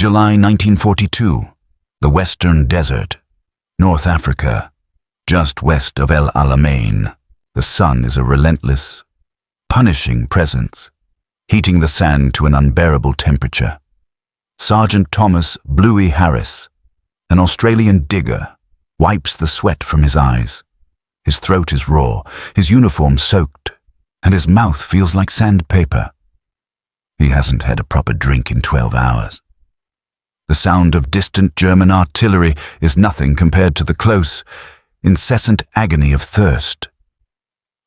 July 1942, the Western Desert, North Africa, just west of ElAlamein. The sun is a relentless, punishing presence, heating the sand to an unbearable temperature. Sergeant Thomas Bluey Harris, an Australian digger, wipes the sweat from his eyes. His throat is raw, his uniform soaked, and his mouth feels like sandpaper. He hasn't had a proper drink in 12 hours. The sound of distant German artillery is nothing compared to the close, incessant agony of thirst.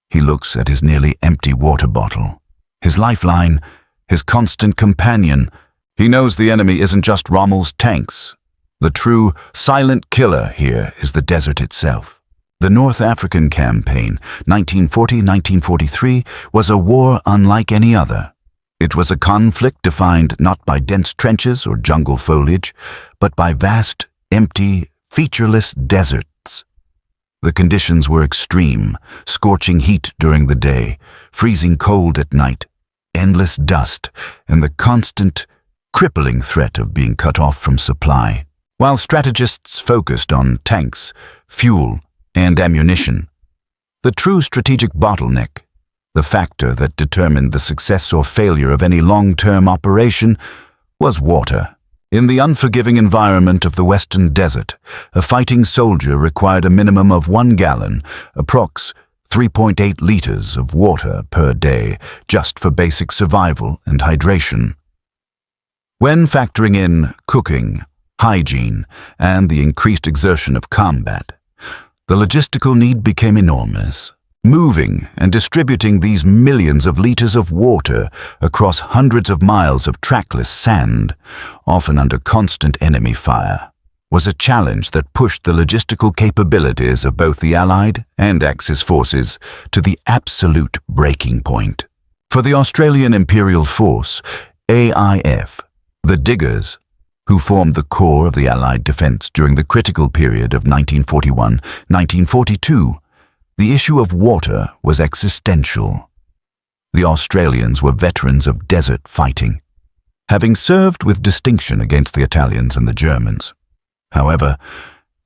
He looks at his nearly empty water bottle, his lifeline, his constant companion. He knows the enemy isn't just Rommel's tanks. The true, silent killer here is the desert itself. The North African Campaign, 1940-1943, was a war unlike any other. It was a conflict defined not by dense trenches or jungle foliage, but by vast, empty, featureless deserts. The conditions were extreme: scorching heat during the day, freezing cold at night, endless dust, and the constant, crippling threat of being cut off from supply. While strategists focused on tanks, fuel, and ammunition, the true strategic bottleneck, the factor that determined the success or failure of any long-term operation, was water. In the unforgiving environment of the Western Desert, a fighting soldier required a minimum of 1 gallon, approx. 3.8 liters of water per day, just for basic survival and hydration. When factoring in cooking, hygiene, and the increased exertion of combat, the logistical need became enormous. Moving and distributing these millions of liters of water across hundreds of miles of trackless sand, often under constant enemy fire, was a challenge that pushed the logistical capabilities of both the Allied and Axis forces to the absolute breaking point. For the Australian Imperial Force, AIF, the diggers, who formed the core of the Allied defence during the critical period of 1941-1942, the issue of water was existential. The Australians were veterans of desert fighting, having served with distinction against the Italians and the Germans. However,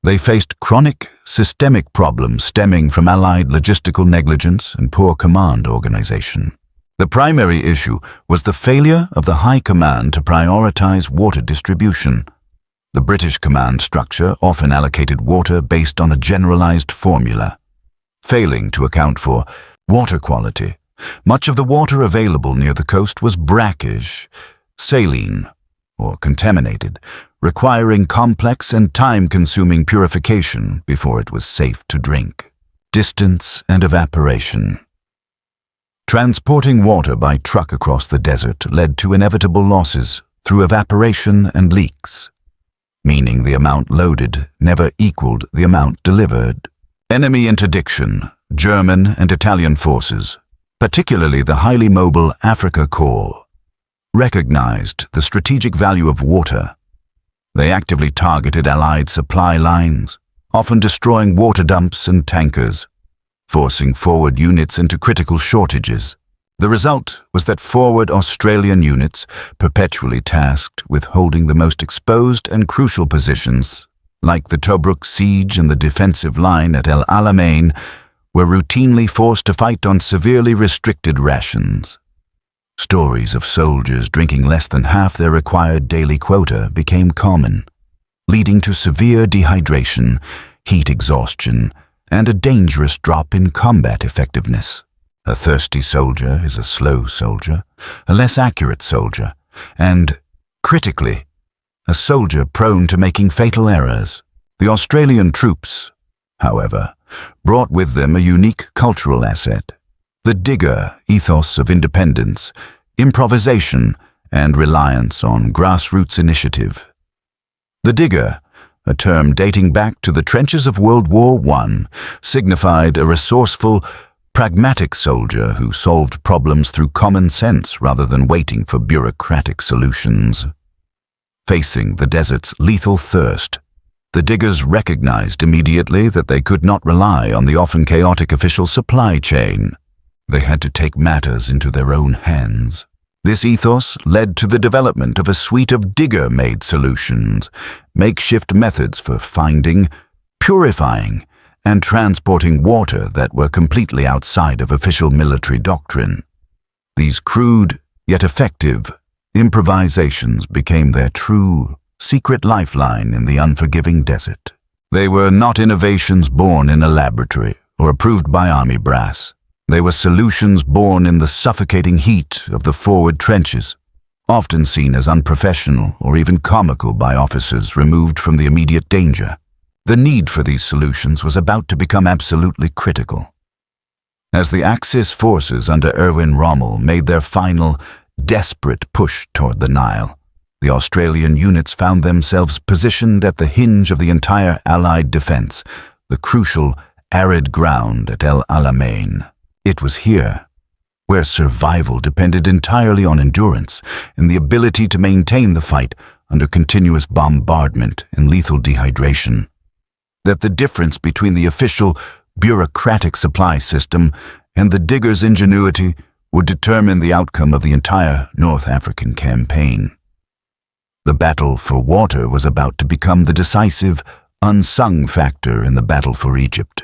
they faced chronic, systemic problems stemming from Allied logistical negligence and poor command organisation. The primary issue was the failure of the High Command to prioritise water distribution. The British command structure often allocated water based on a generalised formula, failing to account for water quality. Much of the water available near the coast was brackish, saline, or contaminated, requiring complex and time-consuming purification before it was safe to drink. Distance and evaporation. Transporting water by truck across the desert led to inevitable losses through evaporation and leaks, meaning the amount loaded never equaled the amount delivered. Enemy interdiction, German and Italian forces, particularly the highly mobile Africa Corps, recognized the strategic value of water. They actively targeted Allied supply lines, often destroying water dumps and tankers, forcing forward units into critical shortages. The result was that forward Australian units, perpetually tasked with holding the most exposed and crucial positions, like the Tobruk siege and the defensive line at ElAlamein, were routinely forced to fight on severely restricted rations. Stories of soldiers drinking less than half their required daily quota became common, leading to severe dehydration, heat exhaustion, and a dangerous drop in combat effectiveness. A thirsty soldier is a slow soldier, a less accurate soldier, and, critically, a soldier prone to making fatal errors. The Australian troops, however, brought with them a unique cultural asset: the digger ethos of independence, improvisation, and reliance on grassroots initiative. The digger, a term dating back to the trenches of World War I, signified a resourceful, pragmatic soldier who solved problems through common sense rather than waiting for bureaucratic solutions. Facing the desert's lethal thirst, the diggers recognized immediately that they could not rely on the often chaotic official supply chain. They had to take matters into their own hands. This ethos led to the development of a suite of digger-made solutions, makeshift methods for finding, purifying, and transporting water that were completely outside of official military doctrine. These crude, yet effective, improvisations became their true, secret lifeline in the unforgiving desert. They were not innovations born in a laboratory or approved by army brass. They were solutions born in the suffocating heat of the forward trenches, often seen as unprofessional or even comical by officers removed from the immediate danger. The need for these solutions was about to become absolutely critical. As the Axis forces under Erwin Rommel made their final, desperate push toward the Nile, the Australian units found themselves positioned at the hinge of the entire Allied defense, the crucial, arid ground at ElAlamein. It was here, where survival depended entirely on endurance and the ability to maintain the fight under continuous bombardment and lethal dehydration, that the difference between the official, bureaucratic supply system and the diggers' ingenuity would determine the outcome of the entire North African campaign. The battle for water was about to become the decisive, unsung factor in the battle for Egypt.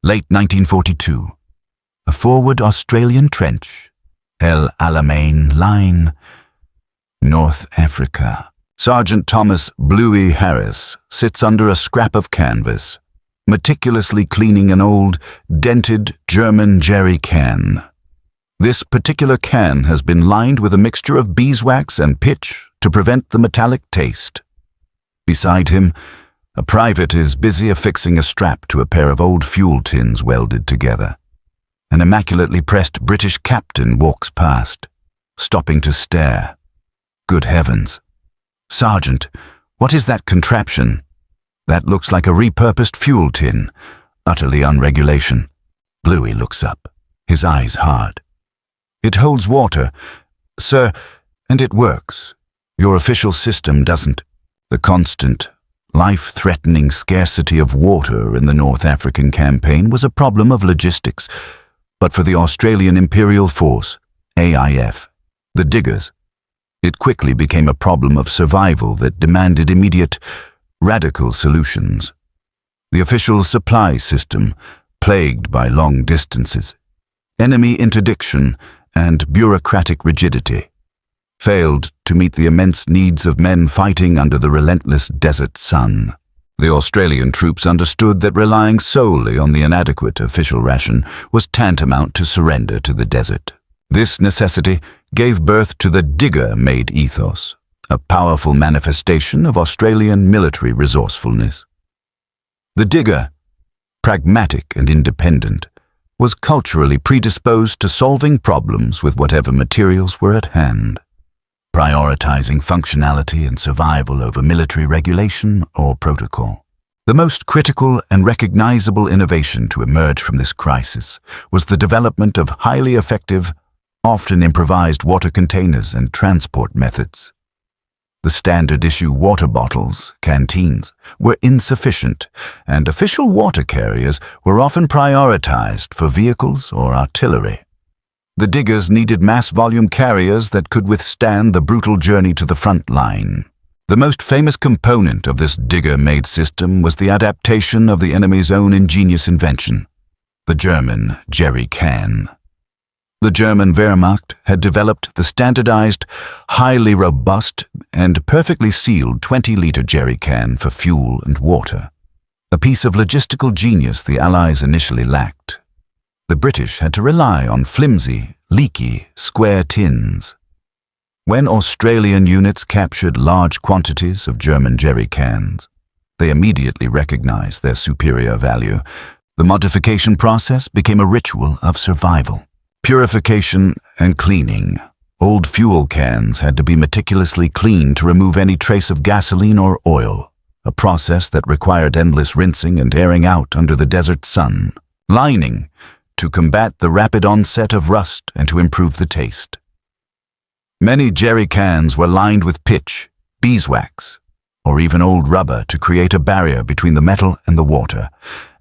Late 1942. A forward Australian trench, ElAlamein line, North Africa. Sergeant Thomas Bluey Harris sits under a scrap of canvas, meticulously cleaning an old, dented German jerry can. This particular can has been lined with a mixture of beeswax and pitch to prevent the metallic taste. Beside him, a private is busy affixing a strap to a pair of old fuel tins welded together. An immaculately pressed British captain walks past, stopping to stare. Good heavens! Sergeant, what is that contraption? That looks like a repurposed fuel tin, utterly unregulation. Bluey looks up, his eyes hard. It holds water, sir, and it works. Your official system doesn't. The constant, life-threatening scarcity of water in the North African campaign was a problem of logistics, but for the Australian Imperial Force, AIF, the diggers, it quickly became a problem of survival that demanded immediate, radical solutions. The official supply system, plagued by long distances, enemy interdiction, and bureaucratic rigidity, failed to meet the immense needs of men fighting under the relentless desert sun. The Australian troops understood that relying solely on the inadequate official ration was tantamount to surrender to the desert. This necessity gave birth to the digger-made ethos, a powerful manifestation of Australian military resourcefulness. The digger, pragmatic and independent, was culturally predisposed to solving problems with whatever materials were at hand, prioritizing functionality and survival over military regulation or protocol. The most critical and recognizable innovation to emerge from this crisis was the development of highly effective, often improvised water containers and transport methods. The standard-issue water bottles, canteens, were insufficient, and official water carriers were often prioritized for vehicles or artillery. The diggers needed mass-volume carriers that could withstand the brutal journey to the front line. The most famous component of this digger-made system was the adaptation of the enemy's own ingenious invention, the German jerry can. The German Wehrmacht had developed the standardized, highly robust, and perfectly sealed 20-liter jerry can for fuel and water, a piece of logistical genius the Allies initially lacked. The British had to rely on flimsy, leaky, square tins. When Australian units captured large quantities of German jerry cans, they immediately recognized their superior value. The modification process became a ritual of survival. Purification and cleaning. Old fuel cans had to be meticulously cleaned to remove any trace of gasoline or oil, a process that required endless rinsing and airing out under the desert sun. Lining, to combat the rapid onset of rust and to improve the taste. Many jerry cans were lined with pitch, beeswax, or even old rubber to create a barrier between the metal and the water,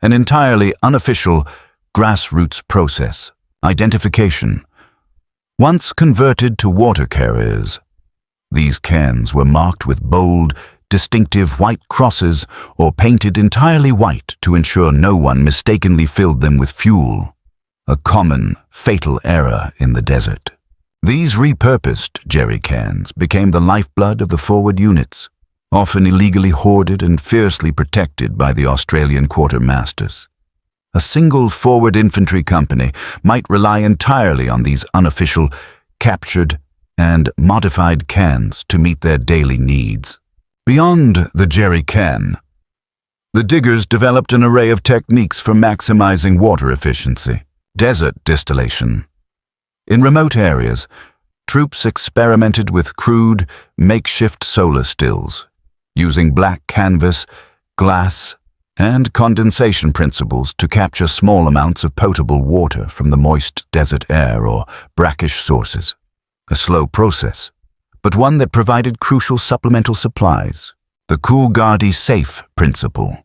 an entirely unofficial grassroots process. Identification, Once converted to water carriers, these cans were marked with bold, distinctive white crosses or painted entirely white to ensure no one mistakenly filled them with fuel, a common, fatal error in the desert. These repurposed jerry cans became the lifeblood of the forward units, often illegally hoarded and fiercely protected by the Australian quartermasters. A single forward infantry company might rely entirely on these unofficial, captured, and modified cans to meet their daily needs. Beyond the jerry can, the diggers developed an array of techniques for maximizing water efficiency. Desert distillation. In remote areas, troops experimented with crude, makeshift solar stills, using black canvas, glass, and condensation principles to capture small amounts of potable water from the moist desert air or brackish sources. A slow process, but one that provided crucial supplemental supplies. The Coolgardie Safe principle.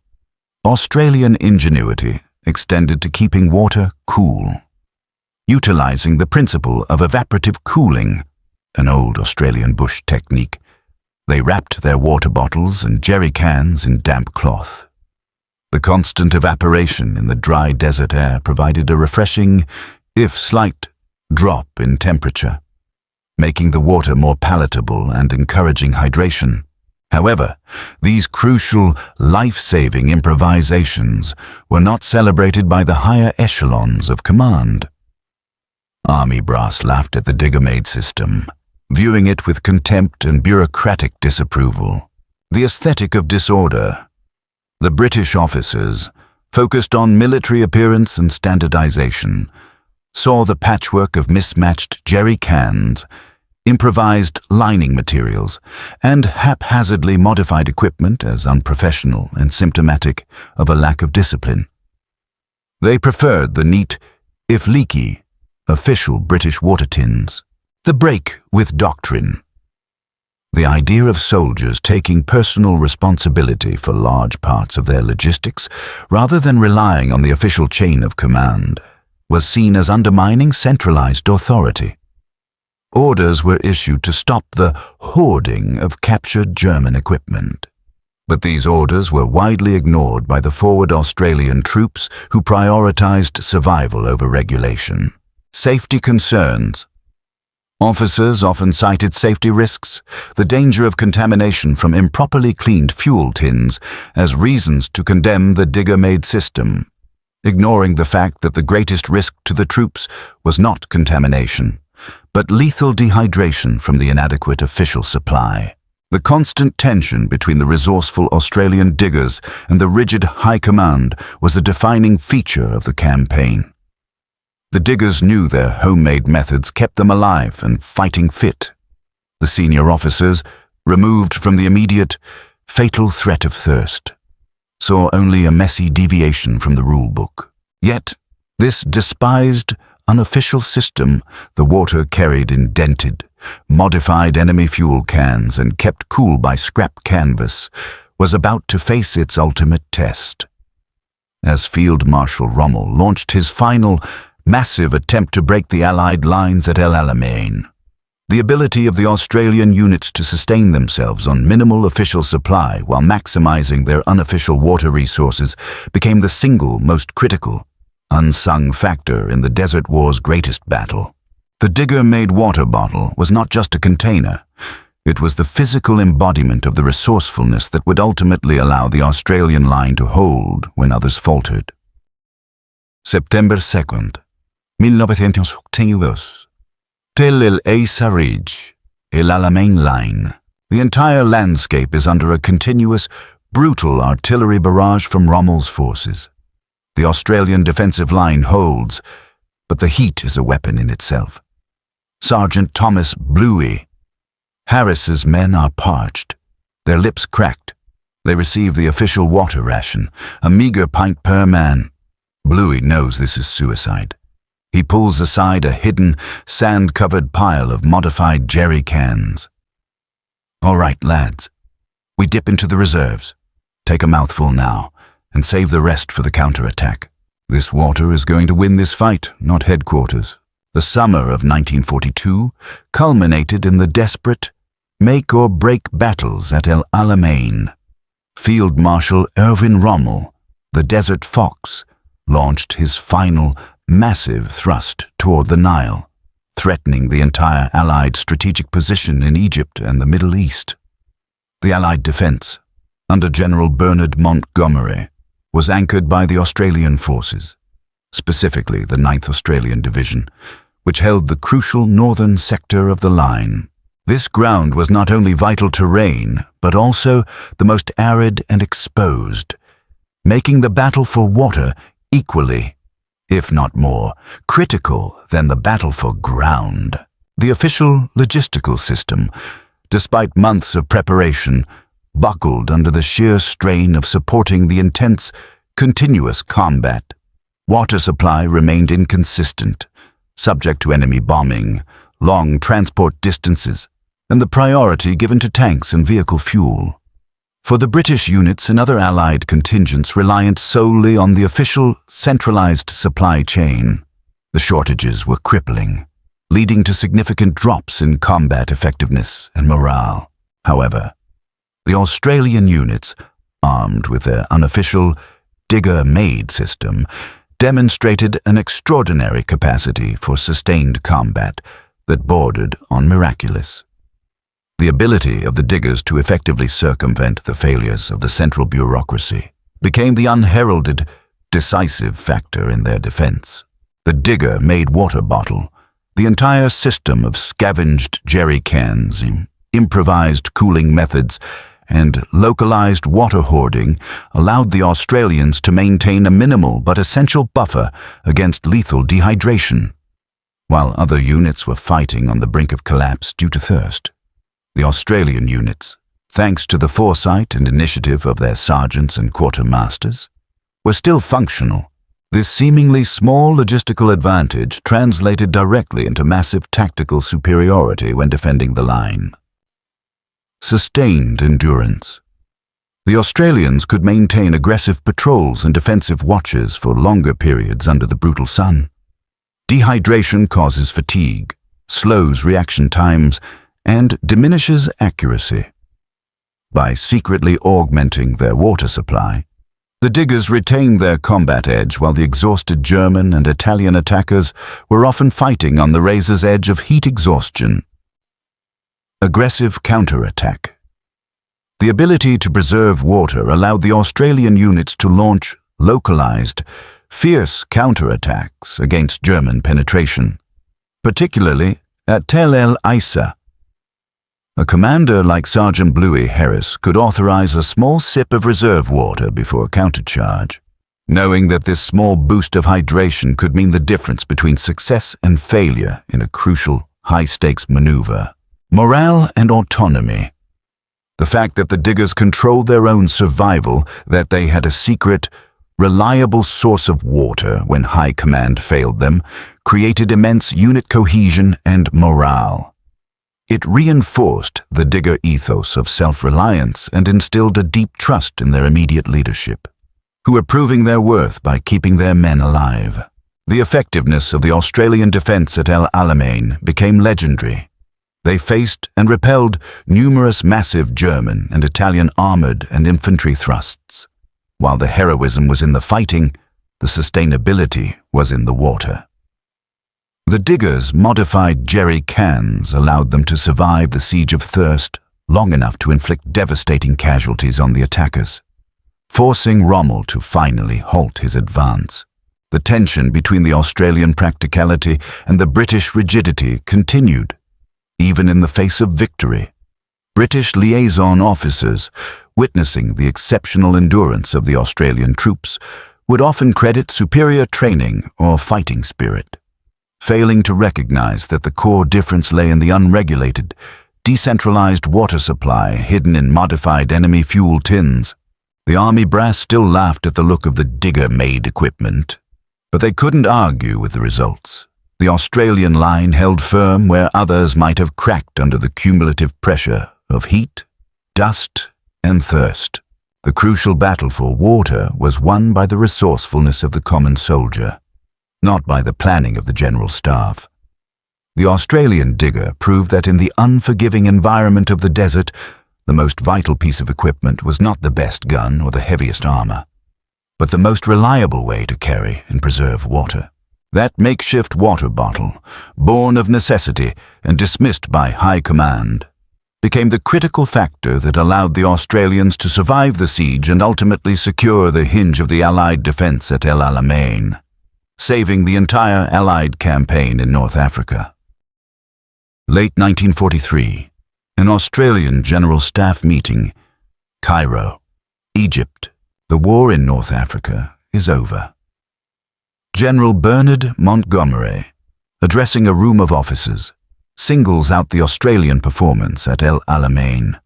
Australian ingenuity extended to keeping water cool. Utilizing the principle of evaporative cooling, an old Australian bush technique, they wrapped their water bottles and jerry cans in damp cloth. The constant evaporation in the dry desert air provided a refreshing, if slight, drop in temperature, making the water more palatable and encouraging hydration. However, these crucial, life-saving improvisations were not celebrated by the higher echelons of command. Army brass laughed at the digger-made system, viewing it with contempt and bureaucratic disapproval. The aesthetic of disorder. The British officers, focused on military appearance and standardization, saw the patchwork of mismatched jerry cans, improvised lining materials, and haphazardly modified equipment as unprofessional and symptomatic of a lack of discipline. They preferred the neat, if leaky, official British water tins. The break with doctrine. The idea of soldiers taking personal responsibility for large parts of their logistics, rather than relying on the official chain of command, was seen as undermining centralized authority. Orders were issued to stop the hoarding of captured German equipment. But these orders were widely ignored by the forward Australian troops who prioritized survival over regulation. Safety concerns. Officers often cited safety risks, the danger of contamination from improperly cleaned fuel tins, as reasons to condemn the digger-made system, ignoring the fact that the greatest risk to the troops was not contamination, but lethal dehydration from the inadequate official supply. The constant tension between the resourceful Australian diggers and the rigid high command was a defining feature of the campaign. The diggers knew their homemade methods kept them alive and fighting fit. The senior officers, removed from the immediate, fatal threat of thirst, saw only a messy deviation from the rule book. Yet, this despised, unofficial system, the water carried in dented, modified enemy fuel cans and kept cool by scrap canvas, was about to face its ultimate test. As Field Marshal Rommel launched his final, massive attempt to break the Allied lines at ElAlamein, the ability of the Australian units to sustain themselves on minimal official supply while maximizing their unofficial water resources became the single most critical, unsung factor in the Desert War's greatest battle. The digger-made water bottle was not just a container. It was the physical embodiment of the resourcefulness that would ultimately allow the Australian line to hold when others faltered. September 2nd, 1982. Tel El Asa Ridge, ElAlamein line. The entire landscape is under a continuous, brutal artillery barrage from Rommel's forces. The Australian defensive line holds, but the heat is a weapon in itself. Sergeant Thomas Bluey. Harris's men are parched, their lips cracked. They receive the official water ration, a meager pint per man. Bluey knows this is suicide. He pulls aside a hidden, sand-covered pile of modified jerry cans. All right, lads. We dip into the reserves. Take a mouthful now, and save the rest for the counterattack. This water is going to win this fight, not headquarters. The summer of 1942 culminated in the desperate make-or-break battles at ElAlamein. Field Marshal Erwin Rommel, the Desert Fox, launched his final massive thrust toward the Nile, threatening the entire Allied strategic position in Egypt and the Middle East. The Allied defense, under General Bernard Montgomery, was anchored by the Australian forces, specifically the 9th Australian Division, which held the crucial northern sector of the line. This ground was not only vital terrain, but also the most arid and exposed, making the battle for water equally, if not more, critical than the battle for ground. The official logistical system, despite months of preparation, buckled under the sheer strain of supporting the intense, continuous combat. Water supply remained inconsistent, subject to enemy bombing, long transport distances, and the priority given to tanks and vehicle fuel. For the British units and other Allied contingents reliant solely on the official, centralized supply chain, the shortages were crippling, leading to significant drops in combat effectiveness and morale. However, the Australian units, armed with their unofficial digger-made system, demonstrated an extraordinary capacity for sustained combat that bordered on miraculous. The ability of the diggers to effectively circumvent the failures of the central bureaucracy became the unheralded, decisive factor in their defense. The digger-made water bottle, the entire system of scavenged jerry cans, improvised cooling methods, and localized water hoarding allowed the Australians to maintain a minimal but essential buffer against lethal dehydration, while other units were fighting on the brink of collapse due to thirst. The Australian units, thanks to the foresight and initiative of their sergeants and quartermasters, were still functional. This seemingly small logistical advantage translated directly into massive tactical superiority when defending the line. Sustained endurance. The Australians could maintain aggressive patrols and defensive watches for longer periods under the brutal sun. Dehydration causes fatigue, slows reaction times, and diminishes accuracy. By secretly augmenting their water supply, the diggers retained their combat edge while the exhausted German and Italian attackers were often fighting on the razor's edge of heat exhaustion. Aggressive counterattack. The ability to preserve water allowed the Australian units to launch localized, fierce counterattacks against German penetration, particularly at Tel El Isa. A commander like Sergeant Bluey Harris could authorize a small sip of reserve water before countercharge, knowing that this small boost of hydration could mean the difference between success and failure in a crucial, high-stakes maneuver. Morale and autonomy. The fact that the diggers controlled their own survival, that they had a secret, reliable source of water when high command failed them, created immense unit cohesion and morale. It reinforced the digger ethos of self-reliance and instilled a deep trust in their immediate leadership, who were proving their worth by keeping their men alive. The effectiveness of the Australian defense at ElAlamein became legendary. They faced and repelled numerous massive German and Italian armored and infantry thrusts. While the heroism was in the fighting, the sustainability was in the water. The diggers' modified jerry cans allowed them to survive the siege of thirst long enough to inflict devastating casualties on the attackers, forcing Rommel to finally halt his advance. The tension between the Australian practicality and the British rigidity continued, even in the face of victory. British liaison officers, witnessing the exceptional endurance of the Australian troops, would often credit superior training or fighting spirit, failing to recognize that the core difference lay in the unregulated, decentralized water supply hidden in modified enemy fuel tins. The army brass still laughed at the look of the digger-made equipment, but they couldn't argue with the results. The Australian line held firm where others might have cracked under the cumulative pressure of heat, dust, and thirst. The crucial battle for water was won by the resourcefulness of the common soldier, not by the planning of the general staff. The Australian digger proved that in the unforgiving environment of the desert, the most vital piece of equipment was not the best gun or the heaviest armor, but the most reliable way to carry and preserve water. That makeshift water bottle, born of necessity and dismissed by high command, became the critical factor that allowed the Australians to survive the siege and ultimately secure the hinge of the Allied defense at ElAlamein, saving the entire Allied campaign in North Africa. Late 1943, an Australian General Staff meeting, Cairo, Egypt. The war in North Africa is over. General Bernard Montgomery, addressing a room of officers, singles out the Australian performance at ElAlamein.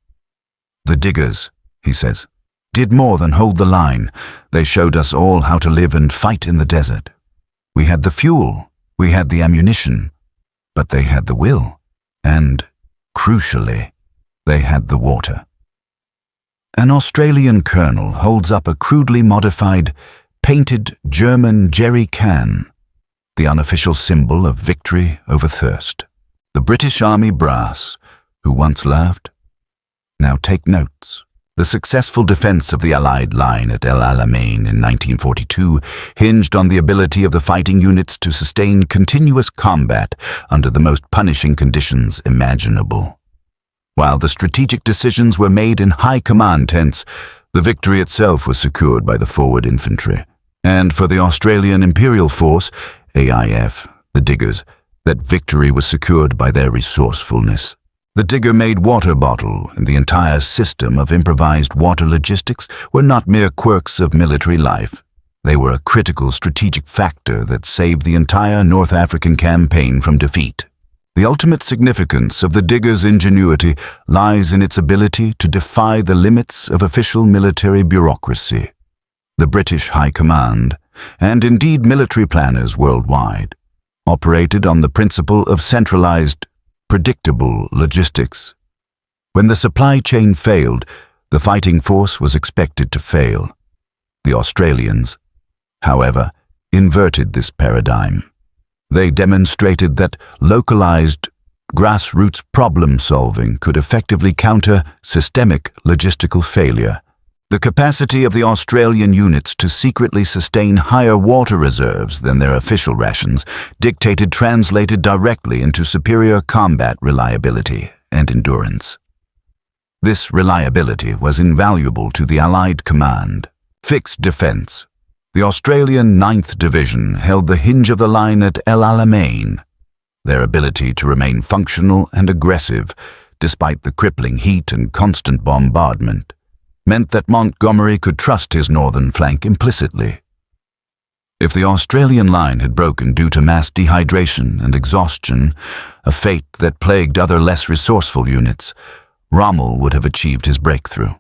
"The diggers," he says, "did more than hold the line. They showed us all how to live and fight in the desert. We had the fuel, we had the ammunition, but they had the will, and, crucially, they had the water." An Australian colonel holds up a crudely modified, painted German jerry can, the unofficial symbol of victory over thirst. The British Army brass, who once laughed, now take notes. The successful defense of the Allied line at ElAlamein in 1942 hinged on the ability of the fighting units to sustain continuous combat under the most punishing conditions imaginable. While the strategic decisions were made in high command tents, the victory itself was secured by the forward infantry. And for the Australian Imperial Force, AIF, the diggers, that victory was secured by their resourcefulness. The digger-made water bottle and the entire system of improvised water logistics were not mere quirks of military life. They were a critical strategic factor that saved the entire North African campaign from defeat. The ultimate significance of the digger's ingenuity lies in its ability to defy the limits of official military bureaucracy. The British High Command, and indeed military planners worldwide, operated on the principle of centralized, predictable logistics. When the supply chain failed, the fighting force was expected to fail. The Australians, however, inverted this paradigm. They demonstrated that localized, grassroots problem-solving could effectively counter systemic logistical failure. The capacity of the Australian units to secretly sustain higher water reserves than their official rations translated directly into superior combat reliability and endurance. This reliability was invaluable to the Allied command. Fixed defense. The Australian 9th Division held the hinge of the line at ElAlamein. Their ability to remain functional and aggressive, despite the crippling heat and constant bombardment, meant that Montgomery could trust his northern flank implicitly. If the Australian line had broken due to mass dehydration and exhaustion, a fate that plagued other less resourceful units, Rommel would have achieved his breakthrough.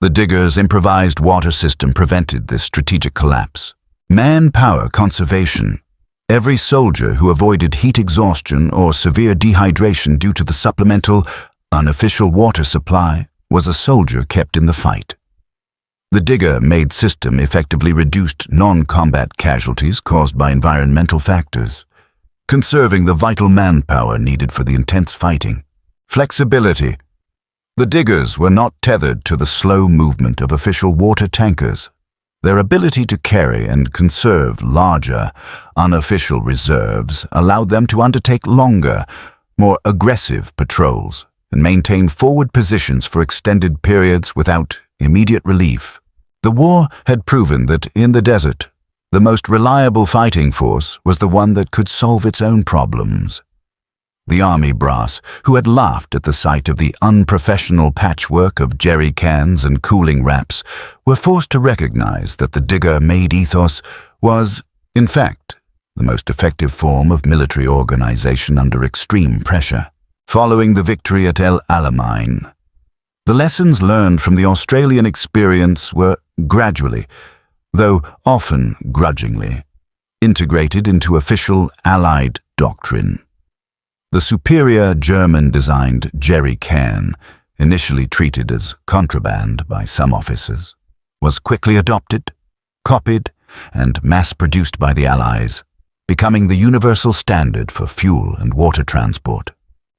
The diggers' improvised water system prevented this strategic collapse. Manpower conservation. Every soldier who avoided heat exhaustion or severe dehydration due to the supplemental, unofficial water supply was a soldier kept in the fight. The digger-made system effectively reduced non-combat casualties caused by environmental factors, conserving the vital manpower needed for the intense fighting. Flexibility. The diggers were not tethered to the slow movement of official water tankers. Their ability to carry and conserve larger, unofficial reserves allowed them to undertake longer, more aggressive patrols and maintain forward positions for extended periods without immediate relief. The war had proven that in the desert, the most reliable fighting force was the one that could solve its own problems. The army brass, who had laughed at the sight of the unprofessional patchwork of jerry cans and cooling wraps, were forced to recognize that the digger-made ethos was, in fact, the most effective form of military organization under extreme pressure. Following the victory at ElAlamein, the lessons learned from the Australian experience were gradually, though often grudgingly, integrated into official Allied doctrine. The superior German-designed jerry can, initially treated as contraband by some officers, was quickly adopted, copied, and mass-produced by the Allies. becoming the universal standard for fuel and water transport.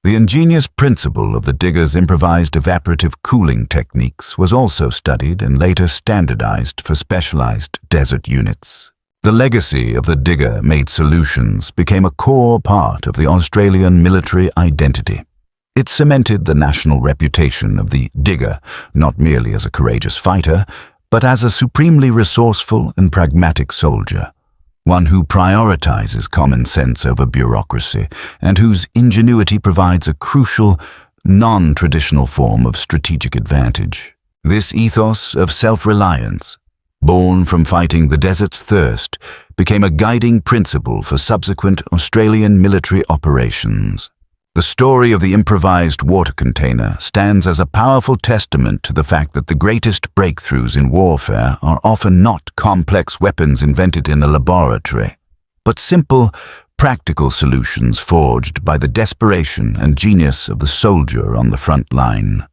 The ingenious principle of the diggers' improvised evaporative cooling techniques was also studied and later standardized for specialized desert units. The legacy of the digger-made solutions became a core part of the Australian military identity. It cemented the national reputation of the digger, not merely as a courageous fighter, but as a supremely resourceful and pragmatic soldier, one who prioritizes common sense over bureaucracy and whose ingenuity provides a crucial, non-traditional form of strategic advantage. This ethos of self-reliance, born from fighting the desert's thirst, became a guiding principle for subsequent Australian military operations. The story of the improvised water container stands as a powerful testament to the fact that the greatest breakthroughs in warfare are often not complex weapons invented in a laboratory, but simple, practical solutions forged by the desperation and genius of the soldier on the front line.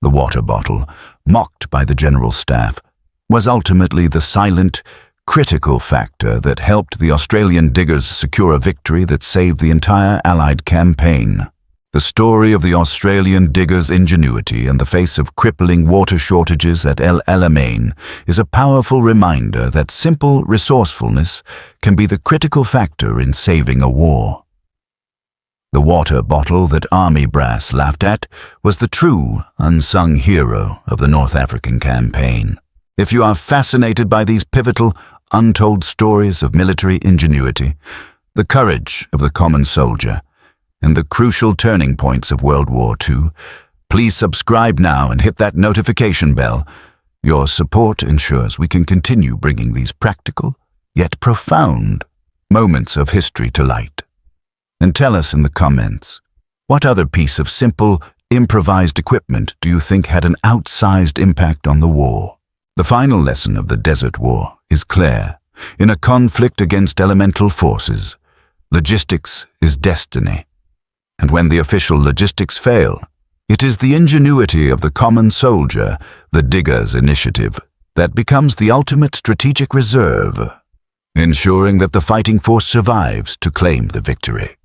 The water bottle, mocked by the general staff, was ultimately the silent, critical factor that helped the Australian diggers secure a victory that saved the entire Allied campaign. The story of the Australian diggers' ingenuity in the face of crippling water shortages at ElAlamein is a powerful reminder that simple resourcefulness can be the critical factor in saving a war. The water bottle that army brass laughed at was the true, unsung hero of the North African campaign. If you are fascinated by these pivotal, untold stories of military ingenuity, the courage of the common soldier, and the crucial turning points of World War II, please subscribe now and hit that notification bell. Your support ensures we can continue bringing these practical, yet profound, moments of history to light. And tell us in the comments, what other piece of simple, improvised equipment do you think had an outsized impact on the war? The final lesson of the Desert War is clear. In a conflict against elemental forces, logistics is destiny. And when the official logistics fail, it is the ingenuity of the common soldier, the digger's initiative, that becomes the ultimate strategic reserve, ensuring that the fighting force survives to claim the victory.